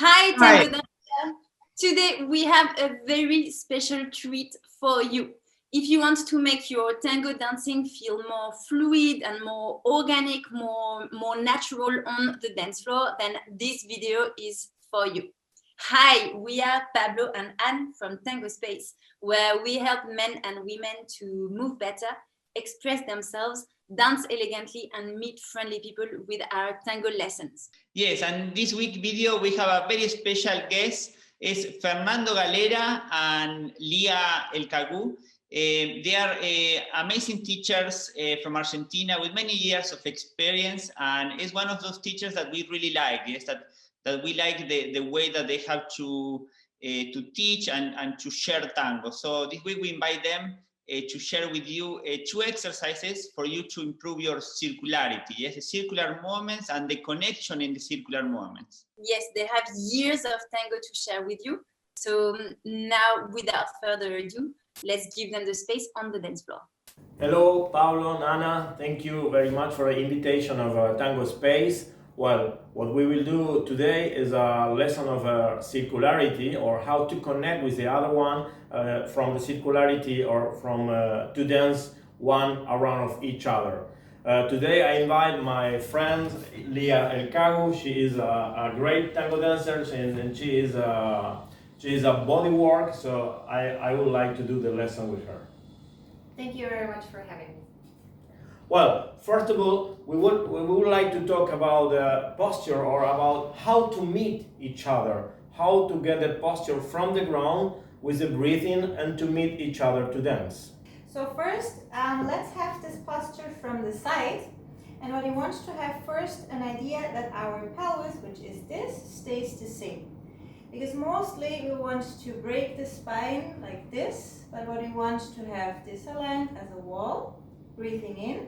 Hi, Hi. Tango Dancer. Today we have a very special treat for you. If you want to make your tango dancing feel more fluid and more organic, more natural on the dance floor, then this video is for you. Hi, we are Pablo and Anne from Tango Space, where we help men and women to move better, express themselves, dance elegantly, and meet friendly people with our tango lessons. Yes, and this week video we have a very special guest. It's Fernando and Lia El Cagu. They are amazing teachers from Argentina with many years of experience, and it's one of those teachers that we really like. Yes, that we like the way that they have to teach and to share tango. So this week we invite them to share with you 2 exercises for you to improve your circularity, yes, the circular movements and the connection in the circular movements. Yes, they have years of tango to share with you. So now, without further ado, let's give them the space on the dance floor. Hello, Pablo and Anna. Thank you very much for the invitation of Tango Space. Well, what we will do today is a lesson of circularity, or how to connect with the other one from the circularity, or from to dance one around of each other. Today I invite my friend Lia El Cagu. She is a great tango dancer, and she is a body work, so I would like to do the lesson with her. Thank you very much for having me. Well, first of all, we would like to talk about posture, or about how to meet each other, how to get the posture from the ground with the breathing and to meet each other to dance. So first, let's have this posture from the side. And what you want to have first an idea that our pelvis, which is this, stays the same. Because mostly we want to break the spine like this, but what we want to have this aligned as a wall, breathing in.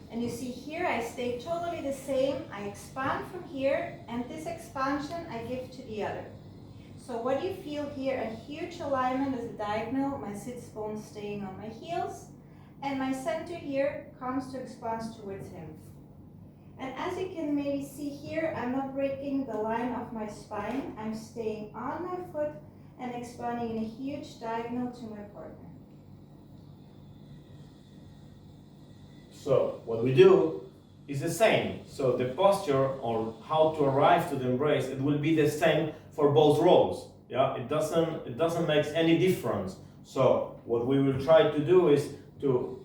And you see here I stay totally the same. I expand from here, and this expansion I give to the other. So what you feel here, a huge alignment is a diagonal, my sits bones staying on my heels, and my center here comes to expand towards him. And as you can maybe see here, I'm not breaking the line of my spine, I'm staying on my foot and expanding in a huge diagonal to my partner. So what we do is the same. So the posture, or how to arrive to the embrace, it will be the same for both roles. Yeah, it doesn't make any difference. So what we will try to do is to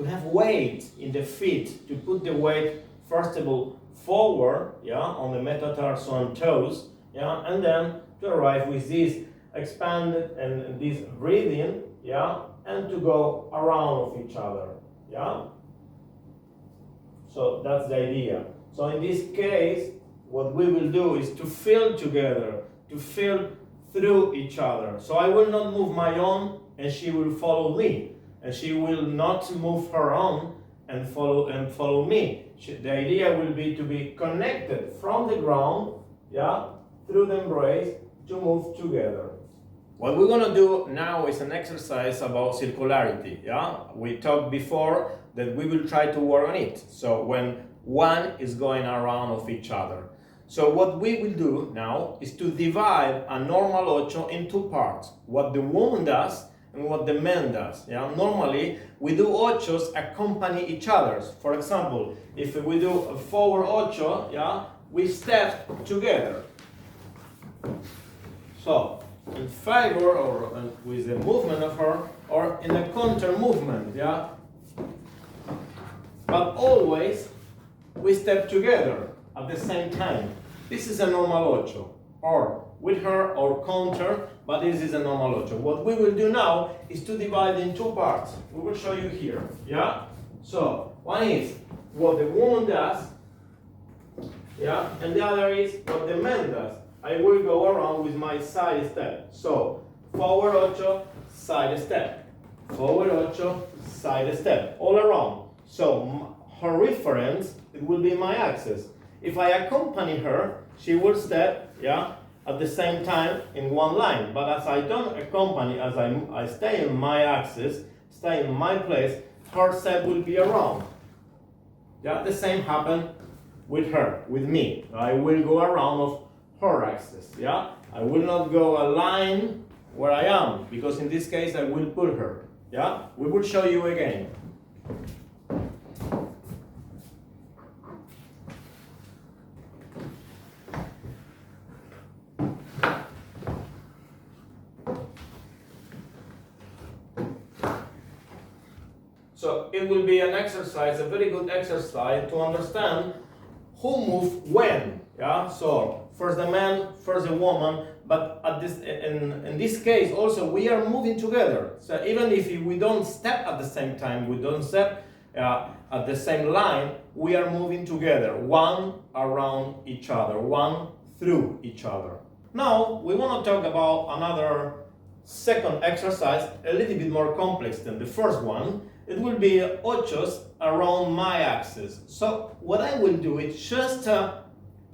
have weight in the feet, to put the weight first of all forward, yeah, on the metatarsal and toes, yeah, and then to arrive with this expanded and this breathing, yeah, and to go around of each other, yeah. So that's the idea. So in this case, what we will do is to feel together, to feel through each other. So I will not move my own, and she will follow me, and she will not move her own and follow me. The idea will be to be connected from the ground, yeah, through the embrace, to move together. What we're gonna do now is an exercise about circularity. Yeah, we talked before that we will try to work on it. So when one is going around of each other. So what we will do now is to divide a normal ocho in 2 parts. What the woman does and what the man does. Yeah, normally we do ochos accompany each other. For example, if we do a forward ocho, yeah, we step together. So in favor, or with the movement of her, or in a counter movement, yeah. But always we step together at the same time. This is a normal ocho, or with her or counter, but this is a normal ocho. What we will do now is to divide in 2 parts. We will show you here, yeah. So one is what the woman does, yeah, and the other is what the man does. I will go around with my side step. So forward ocho, side step. Forward ocho, side step. All around. So her reference, it will be my axis. If I accompany her, she will step, yeah, at the same time in one line. But as I don't accompany, as I stay in my axis, stay in my place, her step will be around. Yeah, the same happen with her, with me. I will go around of her axis, yeah? I will not go a line where I am, because in this case I will pull her, yeah? We will show you again. So it will be an exercise, a very good exercise to understand who move when, yeah? So first the man, first the woman, but in this case also we are moving together. So even if we don't step at the same time, we don't step at the same line, we are moving together, one around each other, one through each other. Now we want to talk about another second exercise, a little bit more complex than the first one. It will be ochos around my axis. So what I will do is just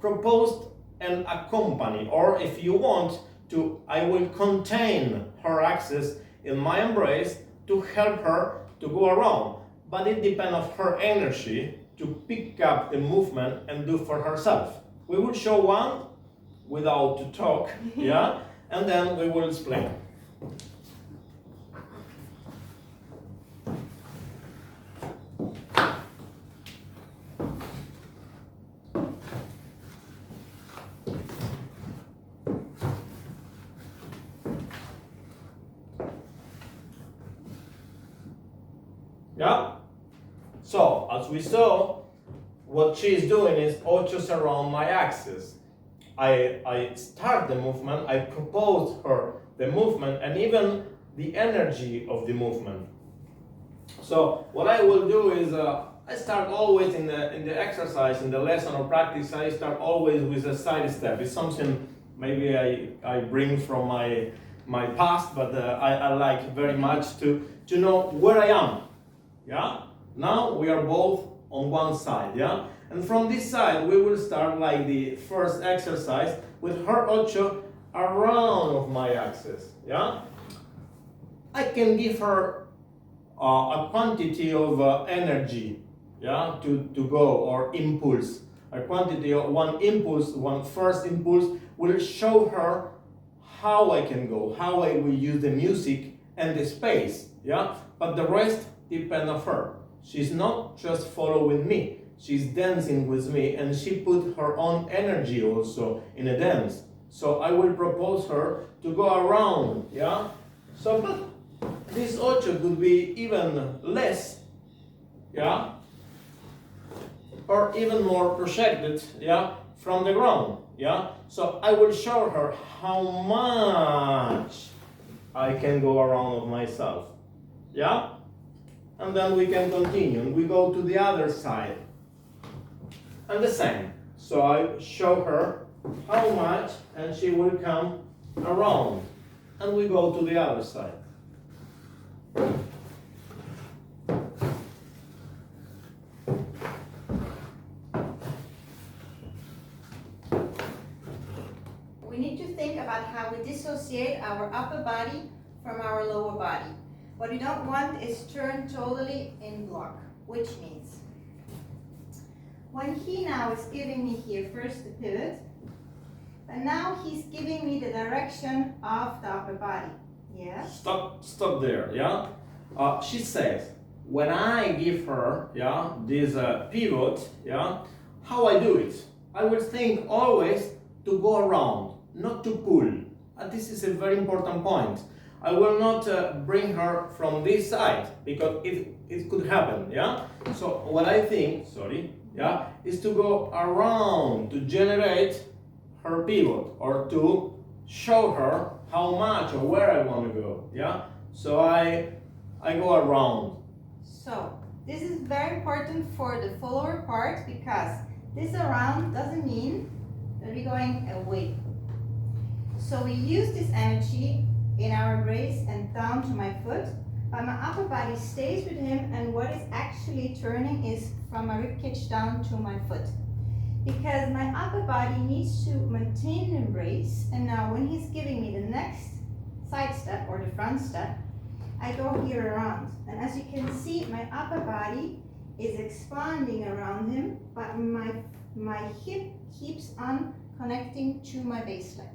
propose and accompany, or if you want to, I will contain her axis in my embrace to help her to go around. But it depends on her energy to pick up the movement and do for herself. We will show one without to talk, yeah, and then we will explain. Yeah? So, as we saw, what she is doing is ochos around my axis. I start the movement, I propose her the movement and even the energy of the movement. So, what I will do is I start always in the exercise, in the lesson or practice, I start always with a side step. It's something maybe I bring from my past, but I like very much to know where I am. Yeah? Now we are both on one side, yeah? And from this side we will start like the first exercise with her ocho around of my axis, yeah? I can give her a quantity of energy, yeah, to go, or impulse. A quantity of one impulse, one first impulse will show her how I can go, how I will use the music and the space, yeah? But the rest depend on her. She's not just following me, she's dancing with me, and she put her own energy also in a dance. So I will propose her to go around, yeah? So, but this ocho could be even less, yeah? Or even more projected, yeah, from the ground, yeah? So I will show her how much I can go around of myself, yeah? And then we can continue. We go to the other side. And the same. So I show her how much, and she will come around. And we go to the other side. We need to think about how we dissociate our upper body from our lower body. What we don't want is turn totally in block, which means when he now is giving me here first the pivot, but now he's giving me the direction of the upper body. Yeah? Stop there, yeah? She says, when I give her, yeah, this pivot, yeah, how I do it? I will think always to go around, not to pull. This is a very important point. I will not bring her from this side, because it could happen, yeah? So what I think, yeah, is to go around to generate her pivot, or to show her how much or where I want to go, yeah? So I go around. So this is very important for the follower part, because this around doesn't mean that we're going away. So we use this energy in our embrace and down to my foot, but my upper body stays with him, and what is actually turning is from my ribcage down to my foot. Because my upper body needs to maintain an embrace, and now when he's giving me the next side step or the front step, I go here around. And as you can see, my upper body is expanding around him, but my hip keeps on connecting to my base leg,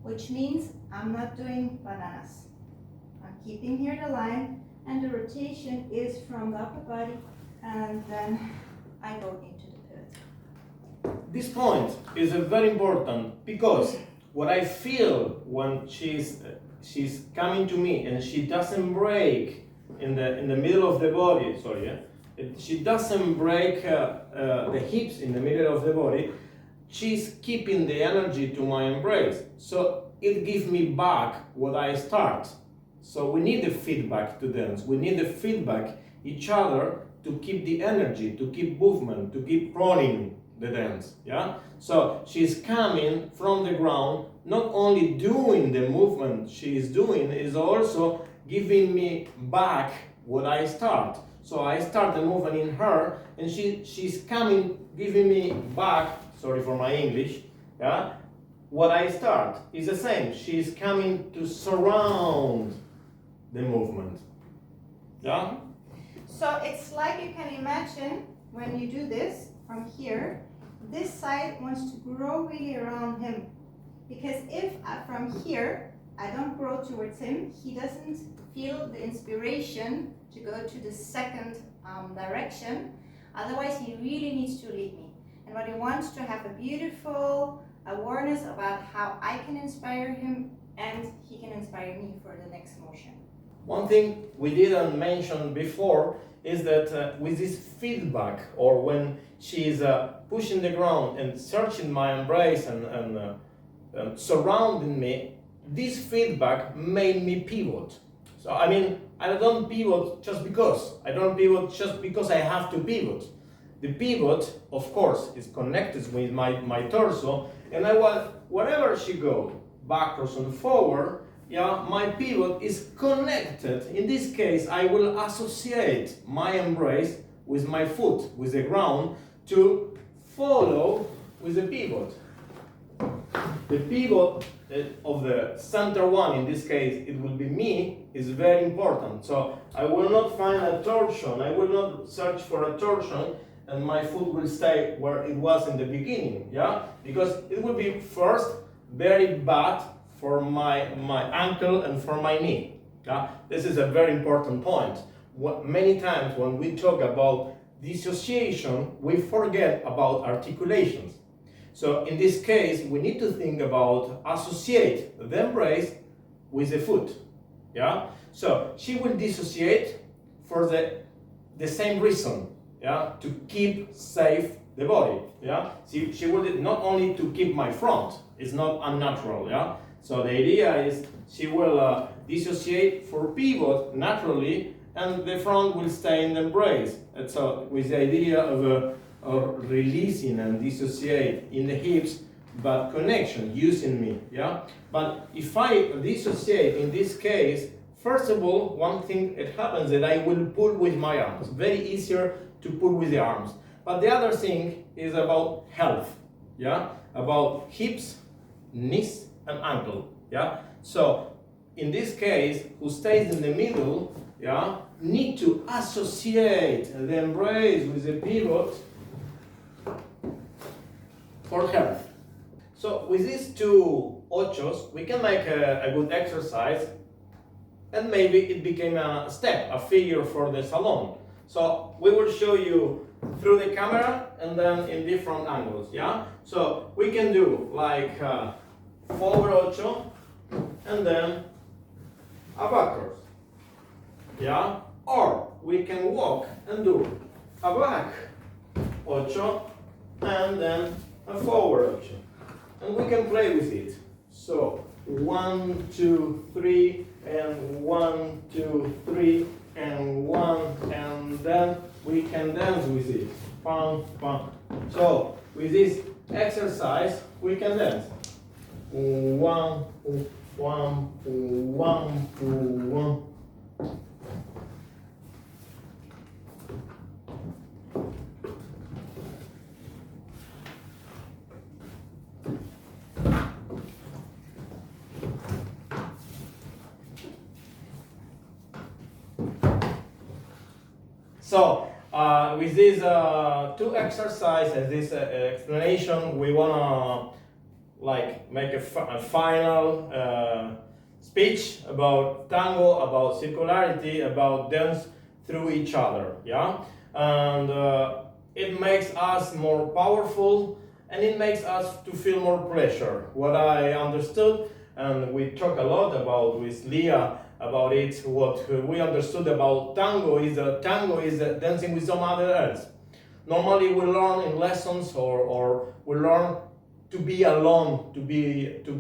which means I'm not doing bananas. I'm keeping here the line, and the rotation is from the upper body, and then I go into the pivot. This point is very important because what I feel when she's coming to me and she doesn't break in the middle of the body. Sorry, she doesn't break the hips in the middle of the body. She's keeping the energy to my embrace, so it gives me back what I start. So we need the feedback to dance. We need the feedback each other to keep the energy, to keep movement, to keep running the dance. Yeah. So she's coming from the ground, not only doing the movement she is doing, is also giving me back what I start. So I start the movement in her, and she's coming, giving me back. Sorry for my English. Yeah. What I start is the same. She's coming to surround the movement. Yeah? So it's like you can imagine when you do this from here, this side wants to grow really around him. Because if from here I don't grow towards him, he doesn't feel the inspiration to go to the second direction. Otherwise, he really needs to lead me. And what he wants to have a beautiful awareness about how I can inspire him and he can inspire me for the next motion. One thing we didn't mention before is that with this feedback, or when she is pushing the ground and searching my embrace and surrounding me, this feedback made me pivot. So I mean, I don't pivot just because. I don't pivot just because I have to pivot. The pivot, of course, is connected with my torso, and I want, wherever she goes, backwards and forward, yeah, my pivot is connected. In this case, I will associate my embrace with my foot, with the ground, to follow with the pivot. The pivot of the center one, in this case, it will be me, is very important. So I will not find a torsion, I will not search for a torsion, and my foot will stay where it was in the beginning, yeah? Because it will be first very bad for my ankle and for my knee. Yeah? This is a very important point. Many times when we talk about dissociation, we forget about articulations. So in this case, we need to think about associate the embrace with the foot. Yeah? So she will dissociate for the same reason. Yeah? To keep safe the body. Yeah? She will not only to keep my front, it's not unnatural. Yeah? So the idea is she will dissociate for pivot naturally, and the front will stay in the embrace. And so with the idea of releasing and dissociate in the hips, but connection, using me. Yeah. But if I dissociate in this case, first of all, one thing it happens that I will pull with my arms. Very easier to pull with the arms. But the other thing is about health. Yeah. About hips, knees, and ankle. Yeah. So in this case, who stays in the middle, yeah, need to associate the embrace with the pivot for health. So with these two ochos, we can make a good exercise, and maybe it became a step, a figure for the salon. So we will show you through the camera and then in different angles. Yeah. So we can do like forward ocho and then a backwards. Yeah. Or we can walk and do a back ocho and then a forward ocho, and we can play with it. So 1, 2, 3, and 1, 2, 3, and 1, and then we can dance with it. Pam, pam. So with this exercise, we can dance. 1, 1, 1, 1. So with these two exercises, this explanation, we wanna like make a final speech about tango, about circularity, about dance through each other, yeah? And it makes us more powerful, and it makes us to feel more pleasure. What I understood, and we talk a lot about with Lia about it, what we understood about tango is dancing with some other else. Normally we learn in lessons or we learn to be alone, to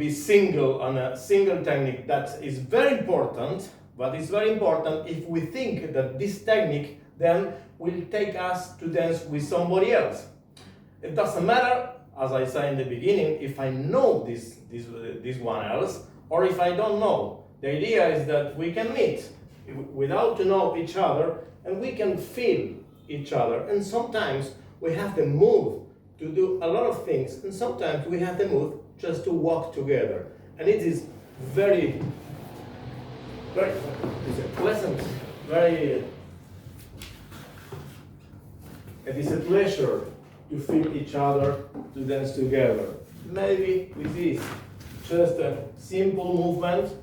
be single on a single technique. That is very important, but it's very important if we think that this technique then will take us to dance with somebody else. It doesn't matter, as I said in the beginning, if I know this one else or if I don't know. The idea is that we can meet without to know each other and we can feel each other. And sometimes we have the mood to do a lot of things, and sometimes we have the mood just to walk together. And it is very, very, it's a pleasant, very, it is a pleasure to feel each other, to dance together. Maybe with this, just a simple movement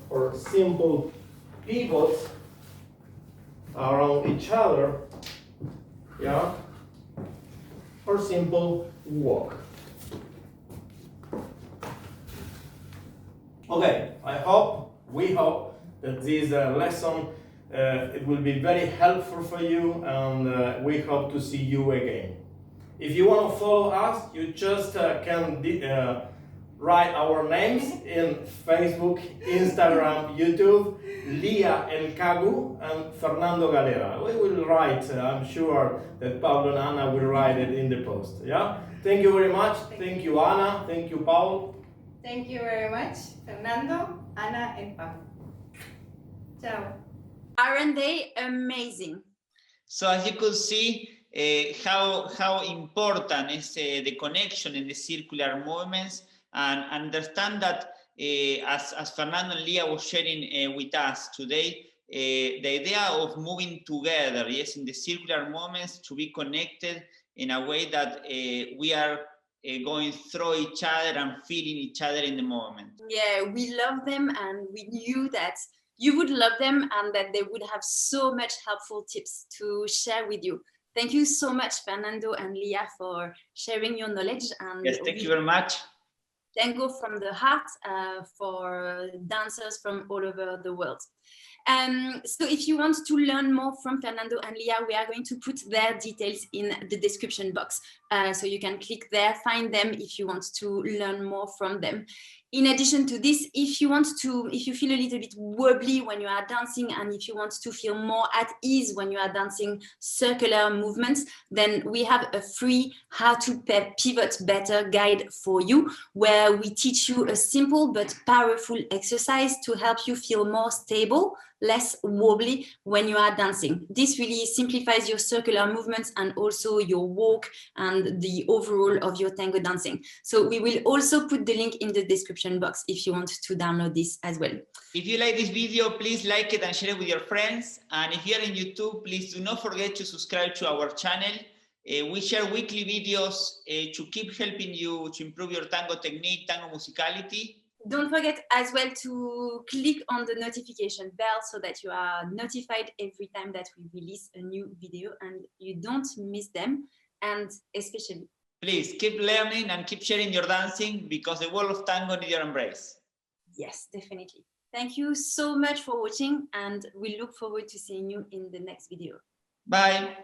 or simple pivots around each other, yeah, or simple walk. Okay, we hope that this lesson it will be very helpful for you, and we hope to see you again. If you want to follow us, you just can write our names in Facebook, Instagram, YouTube, Lia El Cagu and Fernando Galera. We will write, I'm sure that Pablo and Anne will write it in the post. Yeah? Thank you very much. Thank you, Anna. Thank you, Paul. Thank you very much, Fernando, Anna, and Pablo. Ciao. Aren't they amazing? So as you could see, how important is the connection in the circular movements, and understand that as Fernando and Lia was sharing with us today, the idea of moving together, yes, in the circular movements, to be connected in a way that we are going through each other and feeling each other in the moment. Yeah, we love them, and we knew that you would love them and that they would have so much helpful tips to share with you. Thank you so much, Fernando and Lia, for sharing your knowledge. And yes, thank you very much. Tango from the heart for dancers from all over the world. So if you want to learn more from Fernando and Lia, we are going to put their details in the description box. So you can click there, find them if you want to learn more from them. In addition to this, if you feel a little bit wobbly when you are dancing, and if you want to feel more at ease when you are dancing circular movements, then we have a free How to Pivot Better guide for you, where we teach you a simple but powerful exercise to help you feel more stable, less wobbly when you are dancing. This really simplifies your circular movements and also your walk and the overall of your tango dancing. So we will also put the link in the description box if you want to download this as well. If you like this video, please like it and share it with your friends. And if you're on YouTube, please do not forget to subscribe to our channel. We share weekly videos to keep helping you to improve your tango technique, tango musicality. Don't forget as well to click on the notification bell so that you are notified every time that we release a new video and you don't miss them. And especially, please keep learning and keep sharing your dancing, because the world of tango needs your embrace. Yes, definitely. Thank you so much for watching, and we look forward to seeing you in the next video. Bye.